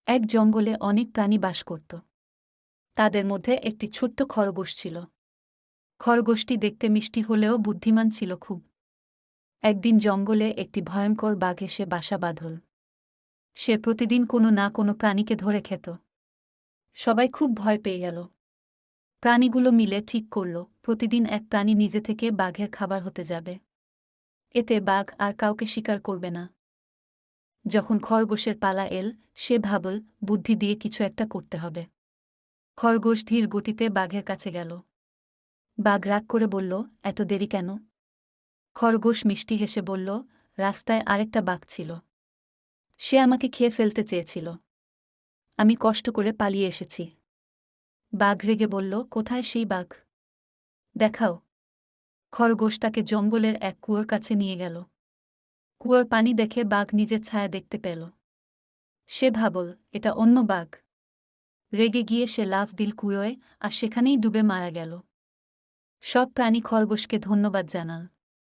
এক জঙ্গলে অনেক প্রাণী বাস করত। তাদের মধ্যে একটি ছোট্ট খরগোশ ছিল। খরগোশটি দেখতে মিষ্টি হলেও বুদ্ধিমান ছিল খুব। একদিন জঙ্গলে একটি ভয়ঙ্কর বাঘ এসে বাসা বাঁধল। সে প্রতিদিন কোনো না কোনো প্রাণীকে ধরে খেত। সবাই খুব ভয় পেয়ে গেল। প্রাণীগুলো মিলে ঠিক করল প্রতিদিন এক প্রাণী নিজে থেকে বাঘের খাবার হতে যাবে। এতে বাঘ আর কাউকে শিকার করবে না। যখন খরগোশের পালা এল, সে ভাবল বুদ্ধি দিয়ে কিছু একটা করতে হবে। খরগোশ ধীর গতিতে বাঘের কাছে গেল। বাঘ রাগ করে বলল, এত দেরি কেন? খরগোশ মিষ্টি হেসে বলল, রাস্তায় আরেকটা বাঘ ছিল। সে আমাকে খেয়ে ফেলতে চেয়েছিল। আমি কষ্ট করে পালিয়ে এসেছি। বাঘ রেগে বলল, কোথায় সেই বাঘ? দেখাও। খরগোশ তাকে জঙ্গলের এক কুয়োর কাছে নিয়ে গেল। কুয়োর পানি দেখে বাঘ নিজের ছায়া দেখতে পেল। সে ভাবল, এটা অন্য বাঘ। রেগে গিয়ে সে লাফ দিল কুয়োয়, আর সেখানেই ডুবে মারা গেল। সব প্রাণী খরগোশকে ধন্যবাদ জানাল।